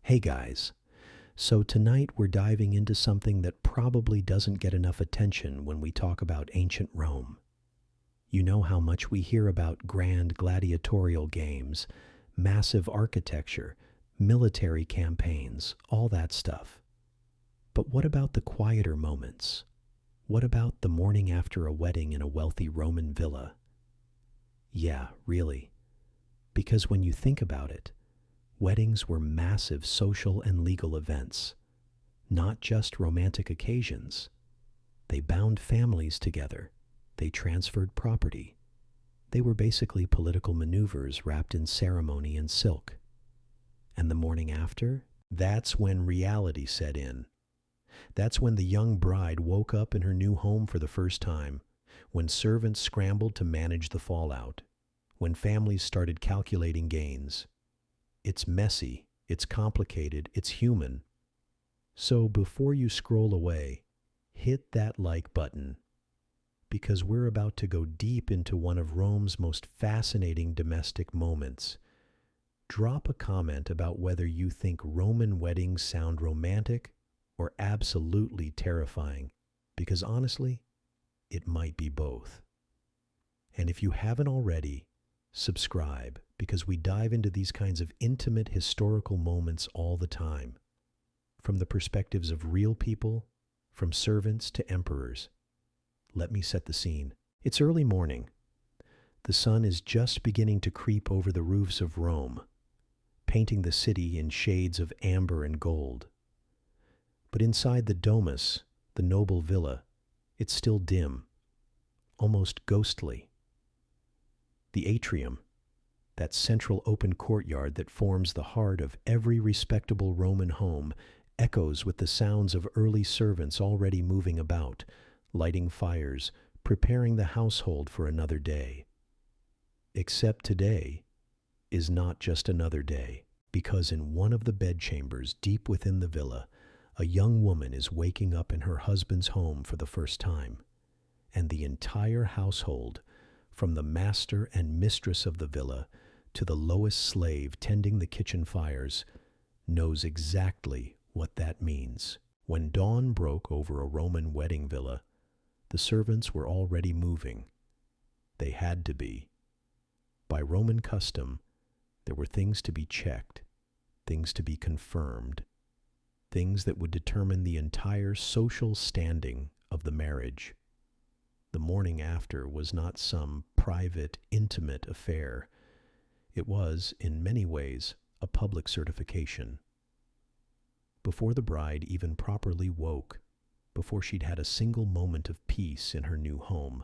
Hey guys, so tonight we're diving into something that probably doesn't get enough attention when we talk about ancient Rome. You know how much we hear about grand gladiatorial games, massive architecture, military campaigns, all that stuff. But what about the quieter moments? What about the morning after a wedding in a wealthy Roman villa? Yeah, really. Because when you think about it, weddings were massive social and legal events, not just romantic occasions. They bound families together. They transferred property. They were basically political maneuvers wrapped in ceremony and silk. And the morning after? That's when reality set in. That's when the young bride woke up in her new home for the first time, when servants scrambled to manage the fallout, when families started calculating gains. It's messy, it's complicated, it's human. So before you scroll away, hit that like button, because we're about to go deep into one of Rome's most fascinating domestic moments. Drop a comment about whether you think Roman weddings sound romantic or absolutely terrifying, because honestly, it might be both. And if you haven't already, subscribe, because we dive into these kinds of intimate historical moments all the time, from the perspectives of real people, from servants to emperors. Let me set the scene. It's early morning. The sun is just beginning to creep over the roofs of Rome, painting the city in shades of amber and gold. But inside the domus, the noble villa, it's still dim, almost ghostly. The atrium, that central open courtyard that forms the heart of every respectable Roman home, echoes with the sounds of early servants already moving about, lighting fires, preparing the household for another day. Except today is not just another day, because in one of the bedchambers deep within the villa, a young woman is waking up in her husband's home for the first time, and the entire household, from the master and mistress of the villa to the lowest slave tending the kitchen fires, knows exactly what that means. When dawn broke over a Roman wedding villa, the servants were already moving. They had to be. By Roman custom, there were things to be checked, things to be confirmed, things that would determine the entire social standing of the marriage. The morning after was not some private, intimate affair. It was, in many ways, a public certification. Before the bride even properly woke, before she'd had a single moment of peace in her new home,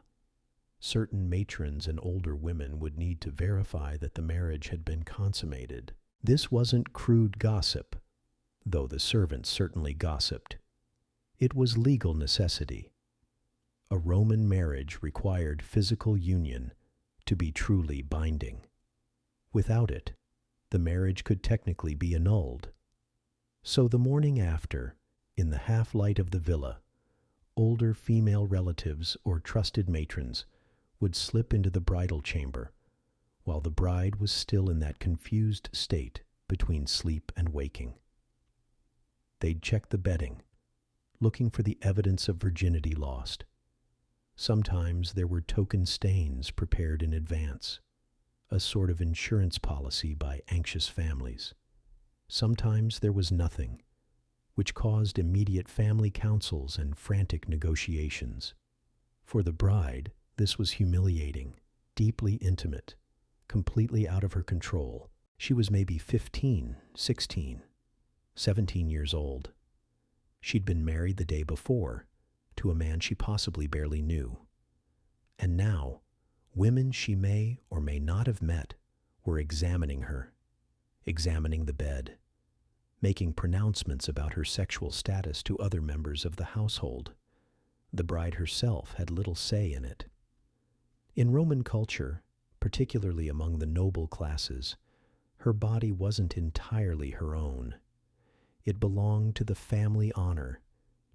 certain matrons and older women would need to verify that the marriage had been consummated. This wasn't crude gossip, though the servants certainly gossiped. It was legal necessity. A Roman marriage required physical union to be truly binding. Without it, the marriage could technically be annulled. So the morning after, in the half-light of the villa, older female relatives or trusted matrons would slip into the bridal chamber, while the bride was still in that confused state between sleep and waking. They'd check the bedding, looking for the evidence of virginity lost. Sometimes there were token stains prepared in advance, a sort of insurance policy by anxious families. Sometimes there was nothing, which caused immediate family councils and frantic negotiations. For the bride, this was humiliating, deeply intimate, completely out of her control. She was maybe 15, 16, 17 years old. She'd been married the day before to a man she possibly barely knew. And now, women she may or may not have met were examining her, examining the bed, making pronouncements about her sexual status to other members of the household. The bride herself had little say in it. In Roman culture, particularly among the noble classes, her body wasn't entirely her own. It belonged to the family honor,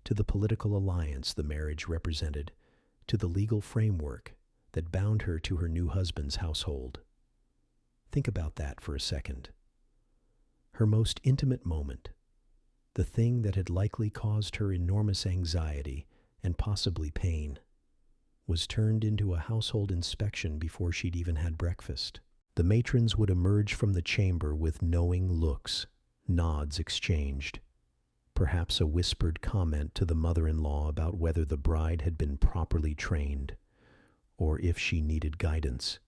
to the political alliance the marriage represented, to the legal framework that bound her to her new husband's household. Think about that for a second. Her most intimate moment, the thing that had likely caused her enormous anxiety and possibly pain, was turned into a household inspection before she'd even had breakfast. The matrons would emerge from the chamber with knowing looks, nods exchanged, perhaps a whispered comment to the mother-in-law about whether the bride had been properly trained, or if she needed guidance.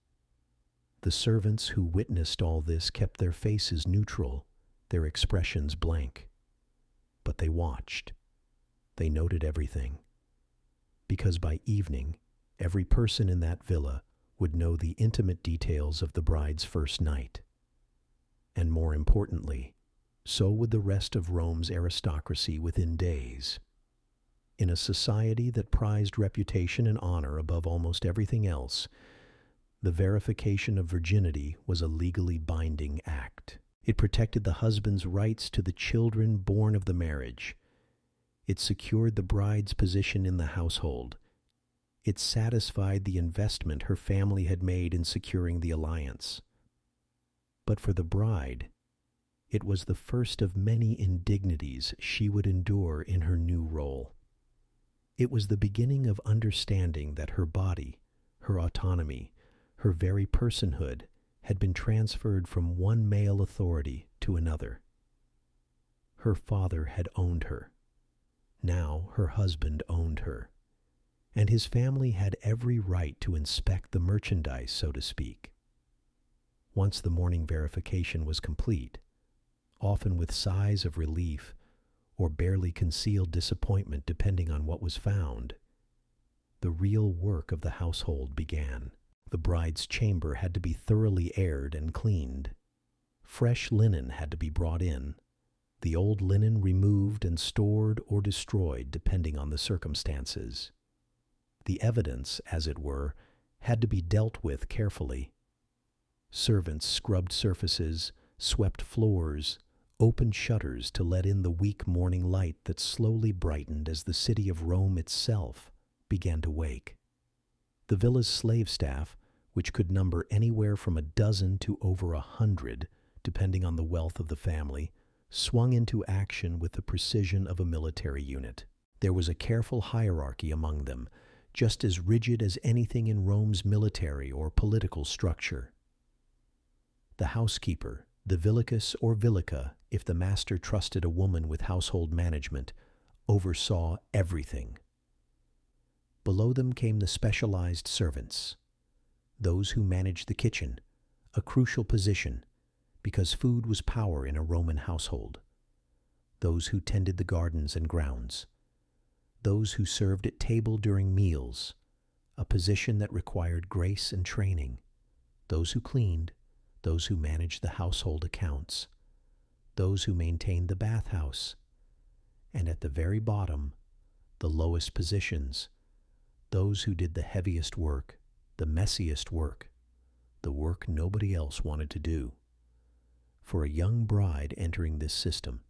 The servants who witnessed all this kept their faces neutral, their expressions blank. But they watched. They noted everything. Because by evening, every person in that villa would know the intimate details of the bride's first night. And more importantly, so would the rest of Rome's aristocracy within days. In a society that prized reputation and honor above almost everything else, the verification of virginity was a legally binding act. It protected the husband's rights to the children born of the marriage. It secured the bride's position in the household. It satisfied the investment her family had made in securing the alliance. But for the bride, it was the first of many indignities she would endure in her new role. It was the beginning of understanding that her body, her autonomy, her very personhood had been transferred from one male authority to another. Her father had owned her. Now her husband owned her. And his family had every right to inspect the merchandise, so to speak. Once the morning verification was complete, often with sighs of relief or barely concealed disappointment depending on what was found, the real work of the household began. The bride's chamber had to be thoroughly aired and cleaned. Fresh linen had to be brought in, the old linen removed and stored or destroyed depending on the circumstances. The evidence, as it were, had to be dealt with carefully. Servants scrubbed surfaces, swept floors, opened shutters to let in the weak morning light that slowly brightened as the city of Rome itself began to wake. The villa's slave staff, which could number anywhere from a dozen to over 100, depending on the wealth of the family, swung into action with the precision of a military unit. There was a careful hierarchy among them, just as rigid as anything in Rome's military or political structure. The housekeeper, the villicus or villica, if the master trusted a woman with household management, oversaw everything. Below them came the specialized servants, those who managed the kitchen, a crucial position, because food was power in a Roman household. Those who tended the gardens and grounds. Those who served at table during meals, a position that required grace and training. Those who cleaned, those who managed the household accounts, those who maintained the bathhouse, and at the very bottom, the lowest positions, those who did the heaviest work, the messiest work, the work nobody else wanted to do. For a young bride entering this system,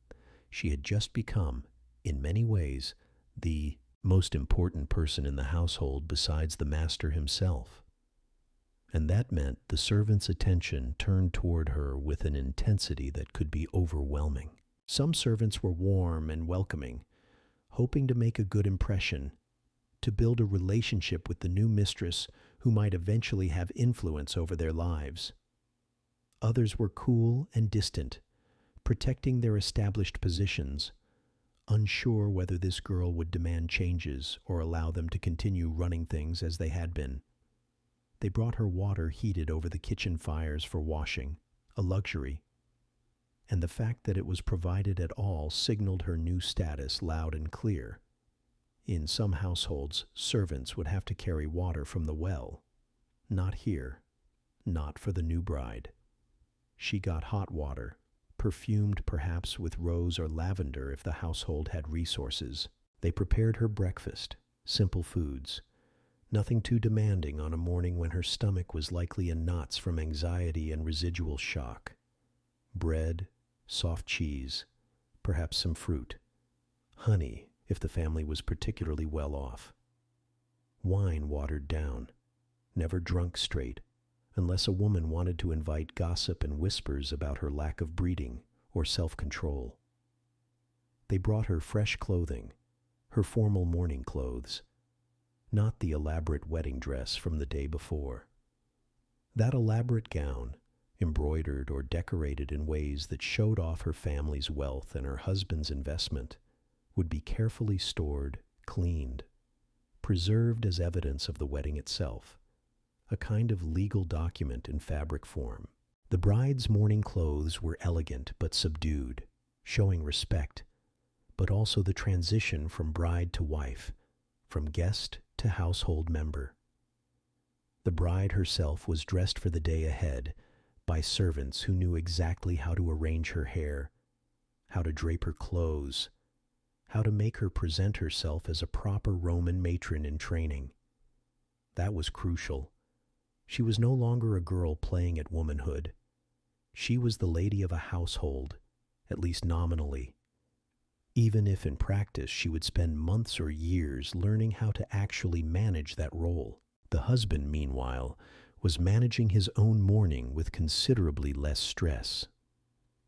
she had just become, in many ways, the most important person in the household besides the master himself. And that meant the servant's attention turned toward her with an intensity that could be overwhelming. Some servants were warm and welcoming, hoping to make a good impression, to build a relationship with the new mistress who might eventually have influence over their lives. Others were cool and distant, protecting their established positions, unsure whether this girl would demand changes or allow them to continue running things as they had been. They brought her water heated over the kitchen fires for washing, a luxury, and the fact that it was provided at all signaled her new status loud and clear. In some households, servants would have to carry water from the well. Not here, not for the new bride. She got hot water, perfumed perhaps with rose or lavender if the household had resources. They prepared her breakfast, simple foods, nothing too demanding on a morning when her stomach was likely in knots from anxiety and residual shock. Bread, soft cheese, perhaps some fruit, honey if the family was particularly well off. Wine watered down, never drunk straight, unless a woman wanted to invite gossip and whispers about her lack of breeding or self-control. They brought her fresh clothing, her formal morning clothes, not the elaborate wedding dress from the day before. That elaborate gown, embroidered or decorated in ways that showed off her family's wealth and her husband's investment, would be carefully stored, cleaned, preserved as evidence of the wedding itself, a kind of legal document in fabric form. The bride's mourning clothes were elegant but subdued, showing respect, but also the transition from bride to wife, from guest to household member. The bride herself was dressed for the day ahead by servants who knew exactly how to arrange her hair, how to drape her clothes, how to make her present herself as a proper Roman matron in training. That was crucial. She was no longer a girl playing at womanhood. She was the lady of a household, at least nominally, even if in practice she would spend months or years learning how to actually manage that role. The husband, meanwhile, was managing his own mourning with considerably less stress.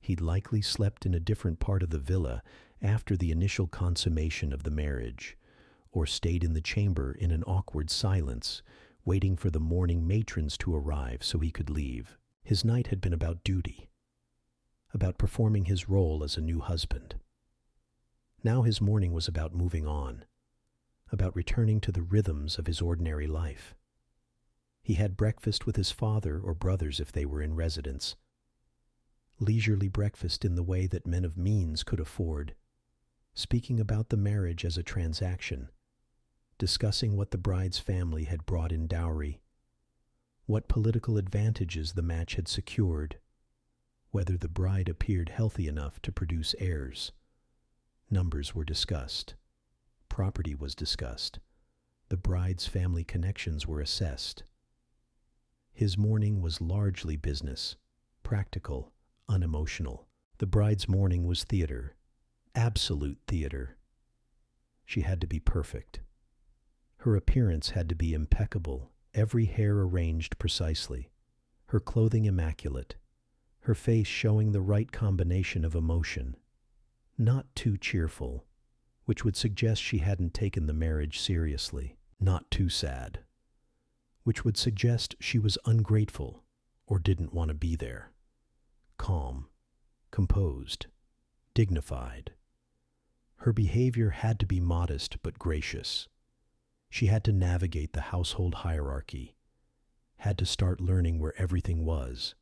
He'd likely slept in a different part of the villa after the initial consummation of the marriage, or stayed in the chamber in an awkward silence, waiting for the mourning matrons to arrive so he could leave. His night had been about duty, about performing his role as a new husband. Now his morning was about moving on, about returning to the rhythms of his ordinary life. He had breakfast with his father or brothers if they were in residence. Leisurely breakfast in the way that men of means could afford, speaking about the marriage as a transaction, discussing what the bride's family had brought in dowry, what political advantages the match had secured, whether the bride appeared healthy enough to produce heirs. Numbers were discussed. Property was discussed. The bride's family connections were assessed. His mourning was largely business, practical, unemotional. The bride's mourning was theater, absolute theater. She had to be perfect. Her appearance had to be impeccable, every hair arranged precisely, her clothing immaculate, her face showing the right combination of emotion. Not too cheerful, which would suggest she hadn't taken the marriage seriously. Not too sad, which would suggest she was ungrateful or didn't want to be there. Calm, composed, dignified. Her behavior had to be modest but gracious. She had to navigate the household hierarchy, had to start learning where everything was,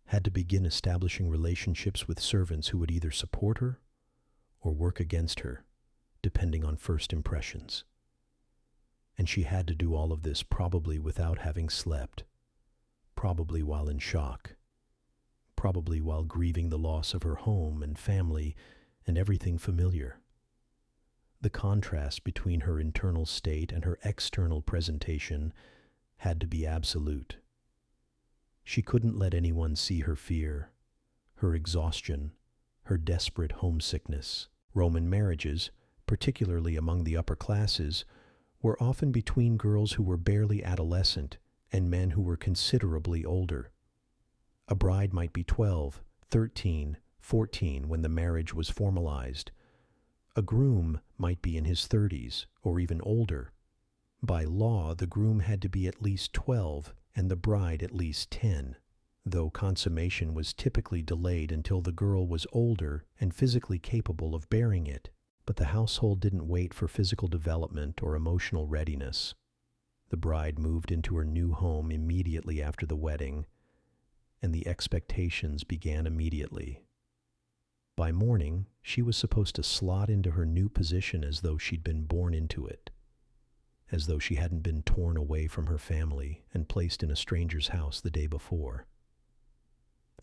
had to begin establishing relationships with servants who would either support her or work against her, depending on first impressions. And she had to do all of this probably without having slept, probably while in shock, probably while grieving the loss of her home and family and everything familiar. The contrast between her internal state and her external presentation had to be absolute. She couldn't let anyone see her fear, her exhaustion, her desperate homesickness. Roman marriages, particularly among the upper classes, were often between girls who were barely adolescent and men who were considerably older. A bride might be 12, 13, 14 when the marriage was formalized. A groom might be in his 30s or even older. By law, the groom had to be at least 12 and the bride at least 10, though consummation was typically delayed until the girl was older and physically capable of bearing it. But the household didn't wait for physical development or emotional readiness. The bride moved into her new home immediately after the wedding, and the expectations began immediately. By morning, she was supposed to slot into her new position as though she'd been born into it, as though she hadn't been torn away from her family and placed in a stranger's house the day before.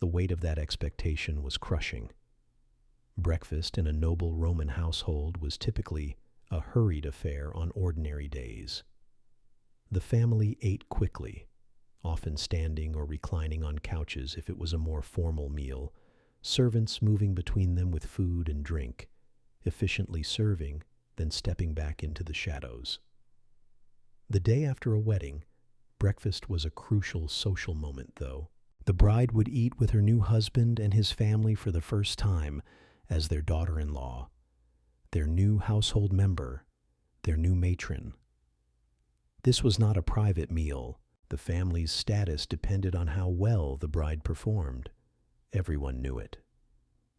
The weight of that expectation was crushing. Breakfast in a noble Roman household was typically a hurried affair on ordinary days. The family ate quickly, often standing or reclining on couches if it was a more formal meal, servants moving between them with food and drink, efficiently serving, then stepping back into the shadows. The day after a wedding, breakfast was a crucial social moment, though. The bride would eat with her new husband and his family for the first time as their daughter-in-law, their new household member, their new matron. This was not a private meal. The family's status depended on how well the bride performed. Everyone knew it.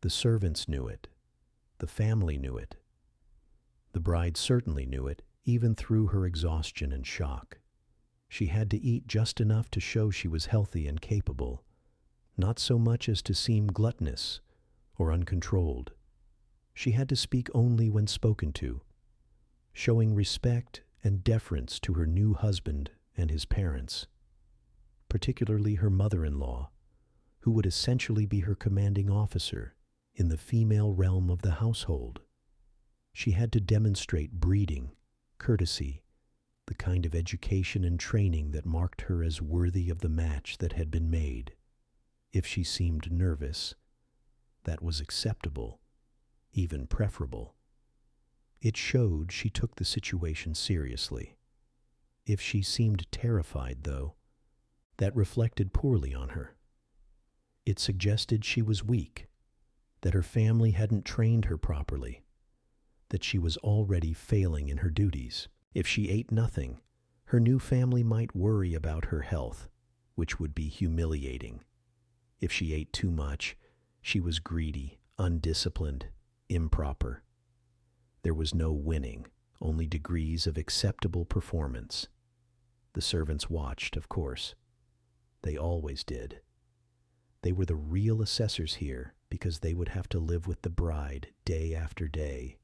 The servants knew it. The family knew it. The bride certainly knew it, even through her exhaustion and shock. She had to eat just enough to show she was healthy and capable, not so much as to seem gluttonous or uncontrolled. She had to speak only when spoken to, showing respect and deference to her new husband and his parents, particularly her mother-in-law, who would essentially be her commanding officer in the female realm of the household. She had to demonstrate breeding, courtesy, the kind of education and training that marked her as worthy of the match that had been made. If she seemed nervous, that was acceptable, even preferable. It showed she took the situation seriously. If she seemed terrified, though, that reflected poorly on her. It suggested she was weak, that her family hadn't trained her properly, that she was already failing in her duties. If she ate nothing, her new family might worry about her health, which would be humiliating. If she ate too much, she was greedy, undisciplined, improper. There was no winning, only degrees of acceptable performance. The servants watched, of course. They always did. They were the real assessors here because they would have to live with the bride day after day,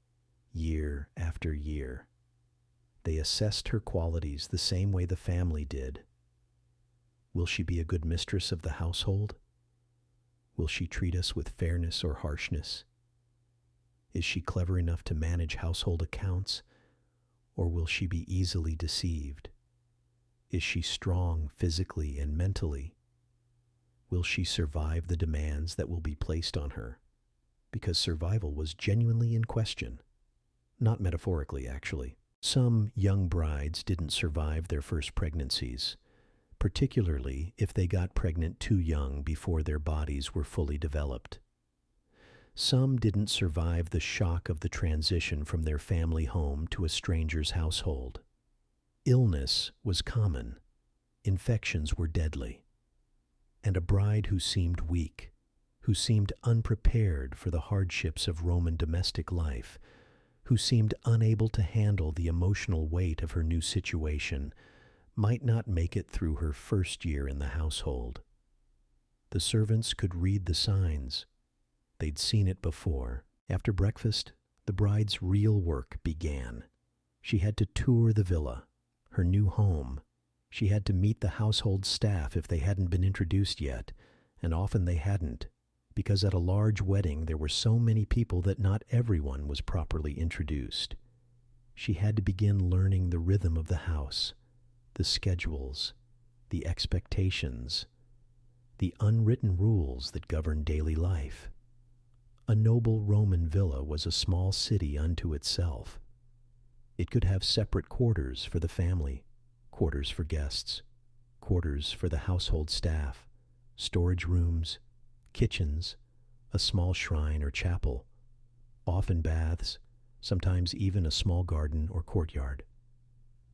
year after year. They assessed her qualities the same way the family did. Will she be a good mistress of the household? Will she treat us with fairness or harshness? Is she clever enough to manage household accounts, or will she be easily deceived? Is she strong physically and mentally? Will she survive the demands that will be placed on her? Because survival was genuinely in question. Not metaphorically, actually. Some young brides didn't survive their first pregnancies, particularly if they got pregnant too young before their bodies were fully developed. Some didn't survive the shock of the transition from their family home to a stranger's household. Illness was common. Infections were deadly. And a bride who seemed weak, who seemed unprepared for the hardships of Roman domestic life, who seemed unable to handle the emotional weight of her new situation, might not make it through her first year in the household. The servants could read the signs. They'd seen it before. After breakfast, the bride's real work began. She had to tour the villa, her new home. She had to meet the household staff if they hadn't been introduced yet, and often they hadn't, because at a large wedding there were so many people that not everyone was properly introduced. She had to begin learning the rhythm of the house, the schedules, the expectations, the unwritten rules that govern daily life. A noble Roman villa was a small city unto itself. It could have separate quarters for the family, quarters for guests, quarters for the household staff, storage rooms, kitchens, a small shrine or chapel, often baths, sometimes even a small garden or courtyard.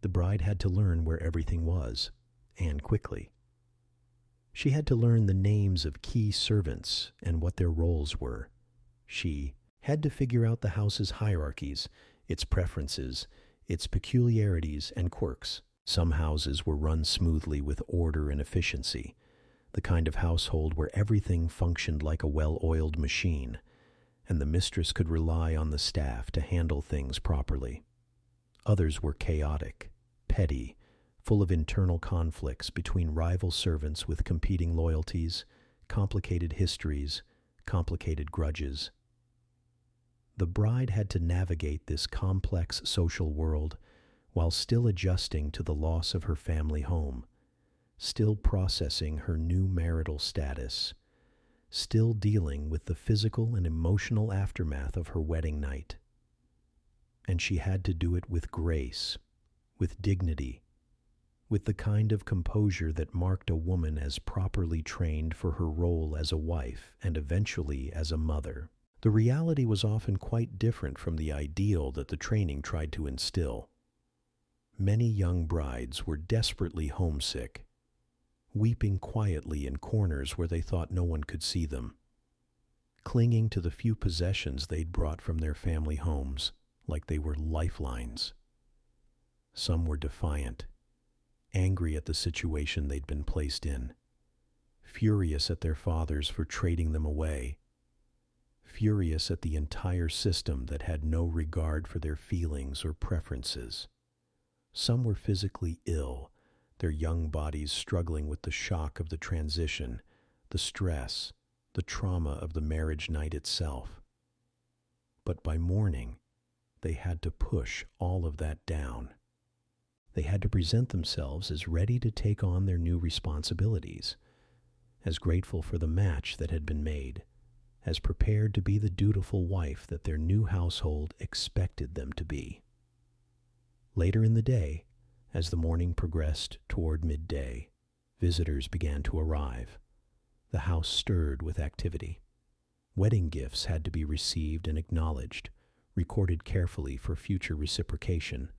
The bride had to learn where everything was, and quickly. She had to learn the names of key servants and what their roles were. She had to figure out the house's hierarchies, its preferences, its peculiarities and quirks. Some houses were run smoothly with order and efficiency, the kind of household where everything functioned like a well-oiled machine, and the mistress could rely on the staff to handle things properly. Others were chaotic, petty, full of internal conflicts between rival servants with competing loyalties, complicated histories, complicated grudges. The bride had to navigate this complex social world while still adjusting to the loss of her family home, still processing her new marital status, still dealing with the physical and emotional aftermath of her wedding night. And she had to do it with grace, with dignity, with the kind of composure that marked a woman as properly trained for her role as a wife and eventually as a mother. The reality was often quite different from the ideal that the training tried to instill. Many young brides were desperately homesick, weeping quietly in corners where they thought no one could see them, clinging to the few possessions they'd brought from their family homes like they were lifelines. Some were defiant, angry at the situation they'd been placed in, furious at their fathers for trading them away, furious at the entire system that had no regard for their feelings or preferences. Some were physically ill, their young bodies struggling with the shock of the transition, the stress, the trauma of the marriage night itself. But by morning, they had to push all of that down. They had to present themselves as ready to take on their new responsibilities, as grateful for the match that had been made, as prepared to be the dutiful wife that their new household expected them to be. Later in the day, as the morning progressed toward midday, visitors began to arrive. The house stirred with activity. Wedding gifts had to be received and acknowledged, recorded carefully for future reciprocation,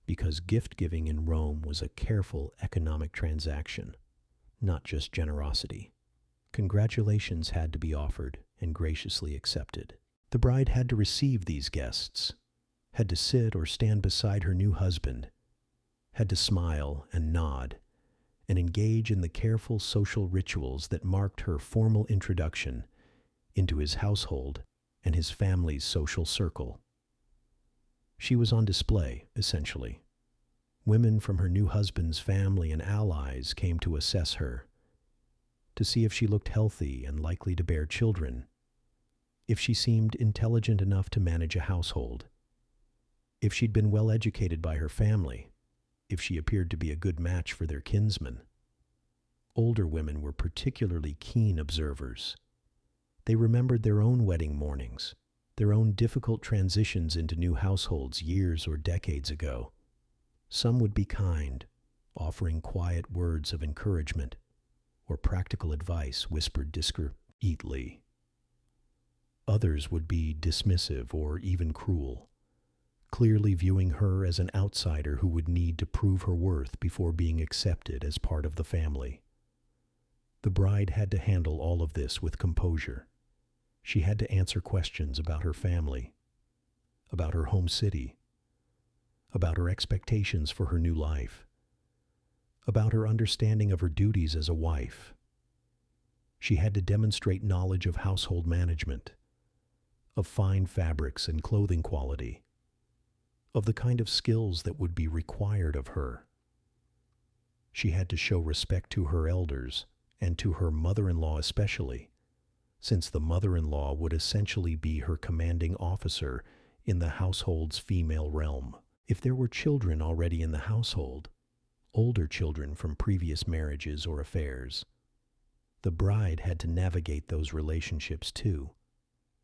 because gift-giving in Rome was a careful economic transaction, not just generosity. Congratulations had to be offered and graciously accepted. The bride had to receive these guests, had to sit or stand beside her new husband, had to smile and nod, and engage in the careful social rituals that marked her formal introduction into his household and his family's social circle. She was on display, essentially. Women from her new husband's family and allies came to assess her, to see if she looked healthy and likely to bear children, if she seemed intelligent enough to manage a household, if she'd been well educated by her family, if she appeared to be a good match for their kinsmen. Older women were particularly keen observers. They remembered their own wedding mornings, their own difficult transitions into new households years or decades ago. Some would be kind, offering quiet words of encouragement or practical advice whispered discreetly. Others would be dismissive or even cruel, clearly viewing her as an outsider who would need to prove her worth before being accepted as part of the family. The bride had to handle all of this with composure. She had to answer questions about her family, about her home city, about her expectations for her new life, about her understanding of her duties as a wife. She had to demonstrate knowledge of household management, of fine fabrics and clothing quality, of the kind of skills that would be required of her. She had to show respect to her elders and to her mother-in-law especially, since the mother-in-law would essentially be her commanding officer in the household's female realm. If there were children already in the household, older children from previous marriages or affairs, the bride had to navigate those relationships too,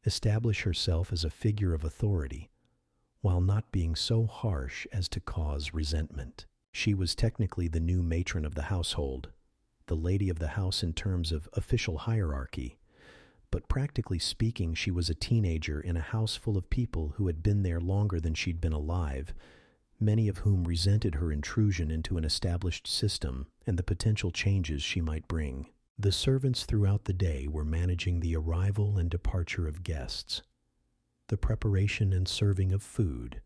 establish herself as a figure of authority, while not being so harsh as to cause resentment. She was technically the new matron of the household, the lady of the house in terms of official hierarchy, but practically speaking, she was a teenager in a house full of people who had been there longer than she'd been alive, many of whom resented her intrusion into an established system and the potential changes she might bring. The servants throughout the day were managing the arrival and departure of guests, the preparation and serving of food,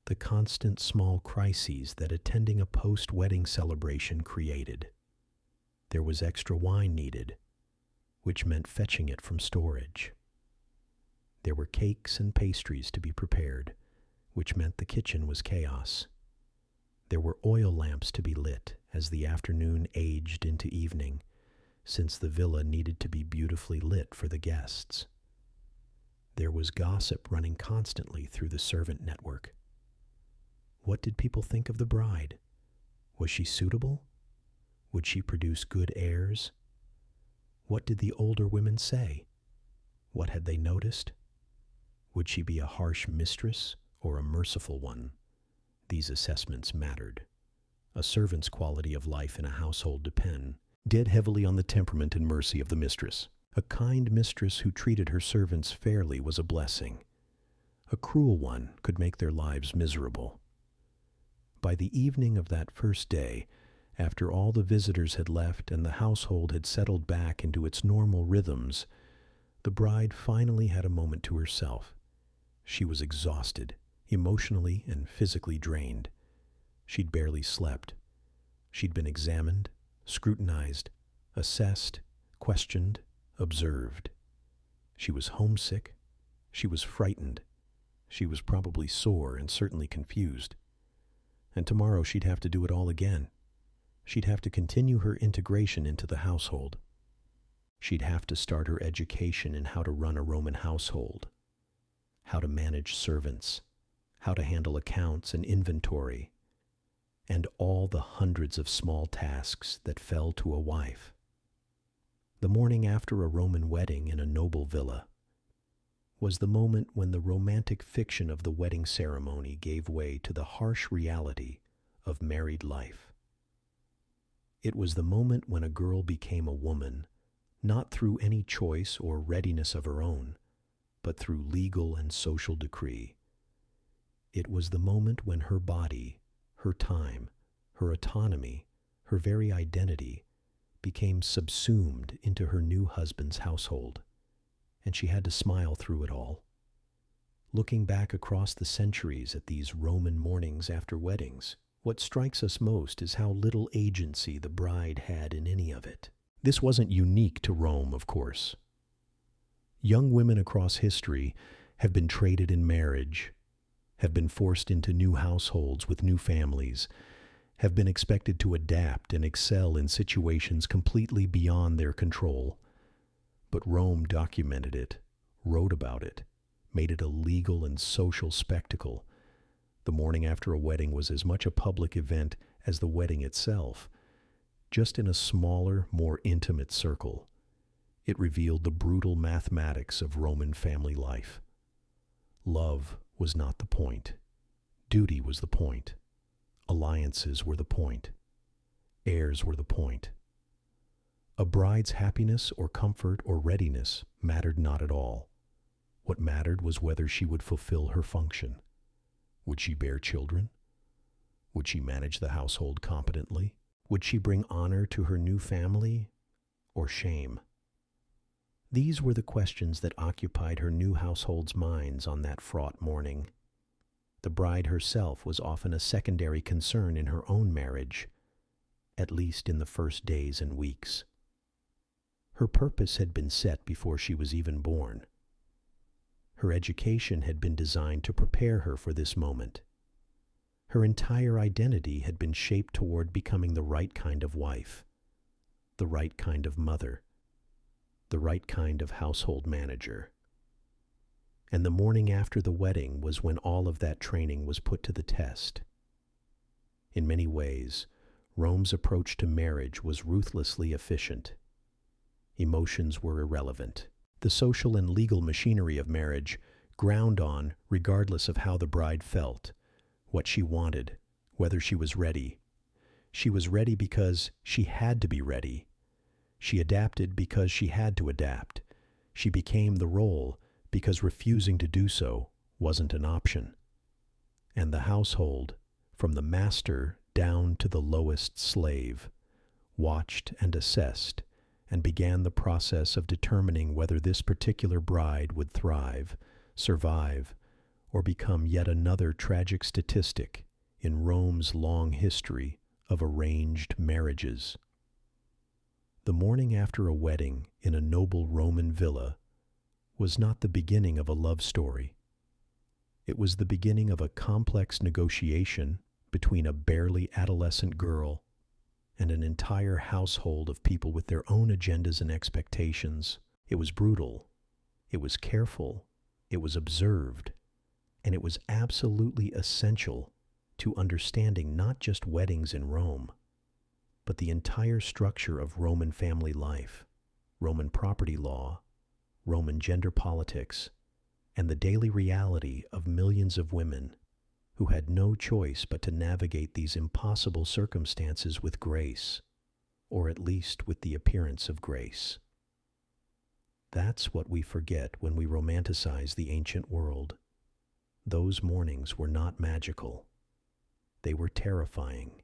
the constant small crises that attending a post-wedding celebration created. There was extra wine needed, which meant fetching it from storage. There were cakes and pastries to be prepared, which meant the kitchen was chaos. There were oil lamps to be lit as the afternoon aged into evening, since the villa needed to be beautifully lit for the guests. There was gossip running constantly through the servant network. What did people think of the bride? Was she suitable? Would she produce good heirs? What did the older women say? What had they noticed? Would she be a harsh mistress or a merciful one? These assessments mattered. A servant's quality of life in a household did heavily on the temperament and mercy of the mistress. A kind mistress who treated her servants fairly was a blessing. A cruel one could make their lives miserable. By the evening of that first day, after all the visitors had left and the household had settled back into its normal rhythms, the bride finally had a moment to herself. She was exhausted, emotionally and physically drained. She'd barely slept. She'd been examined, scrutinized, assessed, questioned, observed. She was homesick. She was frightened. She was probably sore and certainly confused. And tomorrow she'd have to do it all again. She'd have to continue her integration into the household. She'd have to start her education in how to run a Roman household, how to manage servants, how to handle accounts and inventory, and all the hundreds of small tasks that fell to a wife. The morning after a Roman wedding in a noble villa was the moment when the romantic fiction of the wedding ceremony gave way to the harsh reality of married life. It was the moment when a girl became a woman, not through any choice or readiness of her own, but through legal and social decree. It was the moment when her body, her time, her autonomy, her very identity became subsumed into her new husband's household, and she had to smile through it all. Looking back across the centuries at these Roman mornings after weddings, what strikes us most is how little agency the bride had in any of it. This wasn't unique to Rome, of course. Young women across history have been traded in marriage, have been forced into new households with new families, have been expected to adapt and excel in situations completely beyond their control. But Rome documented it, wrote about it, made it a legal and social spectacle. The morning after a wedding was as much a public event as the wedding itself, just in a smaller, more intimate circle. It revealed the brutal mathematics of Roman family life. Love was not the point. Duty was the point. Alliances were the point. Heirs were the point. A bride's happiness or comfort or readiness mattered not at all. What mattered was whether she would fulfill her function. Would she bear children? Would she manage the household competently? Would she bring honor to her new family or shame? These were the questions that occupied her new household's minds on that fraught morning. The bride herself was often a secondary concern in her own marriage, at least in the first days and weeks. Her purpose had been set before she was even born. Her education had been designed to prepare her for this moment. Her entire identity had been shaped toward becoming the right kind of wife, the right kind of mother, the right kind of household manager. And the morning after the wedding was when all of that training was put to the test. In many ways, Rome's approach to marriage was ruthlessly efficient. Emotions were irrelevant. The social and legal machinery of marriage ground on, regardless of how the bride felt, what she wanted, whether she was ready. She was ready because she had to be ready. She adapted because she had to adapt. She became the role because refusing to do so wasn't an option. And the household, from the master down to the lowest slave, watched and assessed and began the process of determining whether this particular bride would thrive, survive, or become yet another tragic statistic in Rome's long history of arranged marriages. The morning after a wedding in a noble Roman villa was not the beginning of a love story. It was the beginning of a complex negotiation between a barely adolescent girl and an entire household of people with their own agendas and expectations. It was brutal. It was careful. It was observed. And it was absolutely essential to understanding not just weddings in Rome, but the entire structure of Roman family life, Roman property law, Roman gender politics, and the daily reality of millions of women who had no choice but to navigate these impossible circumstances with grace, or at least with the appearance of grace. That's what we forget when we romanticize the ancient world. Those mornings were not magical. They were terrifying,